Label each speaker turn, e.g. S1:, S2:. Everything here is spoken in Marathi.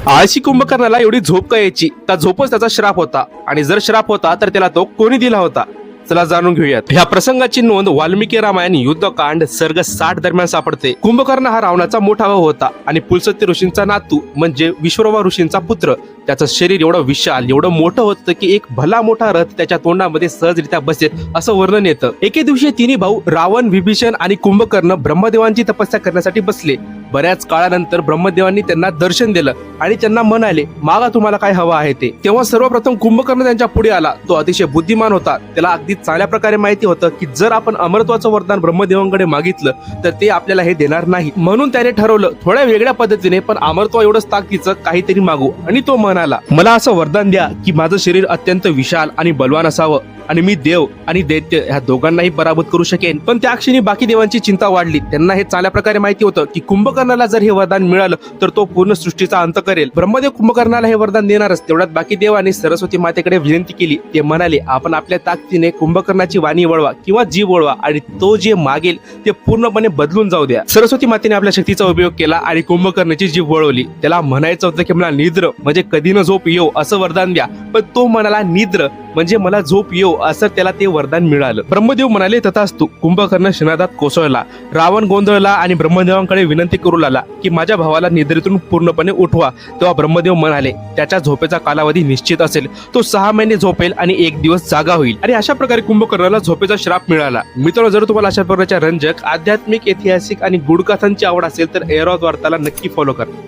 S1: आळशी कुंभकर्णाला एवढी झोप का यायची? त्या झोपच त्याचा श्राप होता, आणि जर श्राप होता तर त्याला तो कोणी दिला होता? चला जाणून घेऊयात। ह्या प्रसंगाची नोंद वाल्मिकी रामायण युद्धकांड सर्ग 60 दरम्यान सापडते। कुंभकर्ण हा रावणाचा मोठा भाऊ होता आणि पुलस्त्य ऋषींचा नातू म्हणजे विश्ववा ऋषींचा पुत्र। त्याचं शरीर एवढं विशाल, एवढं मोठं होतं की एक भला मोठा रथ त्याच्या तोंडामध्ये सहजरित्या बसेल असं वर्णन येतं। एके दिवशी तिन्ही भाऊ रावण, विभीषण आणि कुंभकर्ण ब्रह्मदेवांची तपस्या करण्यासाठी बसले। बऱ्याच काळानंतर ब्रह्मदेवांनी त्यांना दर्शन दिलं आणि त्यांना म्हणाले, मागा तुम्हाला काय हवं आहे ते। तेव्हा सर्वप्रथम कुंभकर्ण त्यांच्या पुढे आला। तो अतिशय बुद्धिमान होता। त्याला अगदी चांगल्या प्रकारे माहिती होतं की जर आपण अमरत्वाचं वरदान ब्रह्मदेवांकडे मागितलं तर ते आपल्याला हे देणार नाही। म्हणून त्याने ठरवलं थोड्या वेगळ्या पद्धतीने पण अमरत्व एवढंच ताकदीचं काहीतरी मागू। आणि तो म्हणाला, मला असं वरदान द्या की माझं शरीर अत्यंत विशाल आणि बलवान असावं आणि मी देव आणि दैत्य ह्या दोघांनाही पराभूत करू शकेन। पण त्या क्षणी बाकी देवांची चिंता वाढली। त्यांना हे चांगल्या प्रकारे माहिती होतं की कुंभकर्णाला जर हे वरदान मिळालं तर तो पूर्ण सृष्टीचा अंत करेल। ब्रह्मदेव कुंभकर्णाला हे वरदान देणारच। तेवढ्यात बाकी देवांनी सरस्वती मातेकडे विनंती केली। ते म्हणाले, आपण आपल्या ताकदीने कुंभकर्णाची वाणी वळवा किंवा जीभ वळवा आणि तो जे मागेल ते पूर्णपणे बदलून जाऊ द्या। सरस्वती मातेने आपल्या शक्तीचा उपयोग केला आणि कुंभकर्णाची जीभ वळवली। त्याला म्हणायचं होतं की मला निद्र म्हणजे कधी न झोप येऊ असं वरदान द्या, पण तो म्हणाला निद्र म्हणजे मला झोप येऊ असं त्याला ते वरदान मिळालं। ब्रह्मदेव म्हणाले, तथास्तु। कुंभकर्ण शनादात कोसळला। रावण गोंधळला आणि ब्रह्मदेवांकडे विनंती करू लागला की माझ्या भावाला निद्रेतून पूर्णपणे उठवा। तेव्हा ब्रह्मदेव म्हणाले, त्याच्या झोपेचा कालावधी निश्चित असेल, तो 6 महिने झोपेल आणि 1 दिवस जागा होईल। आणि अशा प्रकारे कुंभकर्णाला झोपेचा श्राप मिळाला। मित्रांनो, जर तुम्हाला अशा प्रकारच्या रंजक, आध्यात्मिक, ऐतिहासिक आणि गुढकथांची आवड असेल तर ऐरावत वार्ताला नक्की फॉलो करा।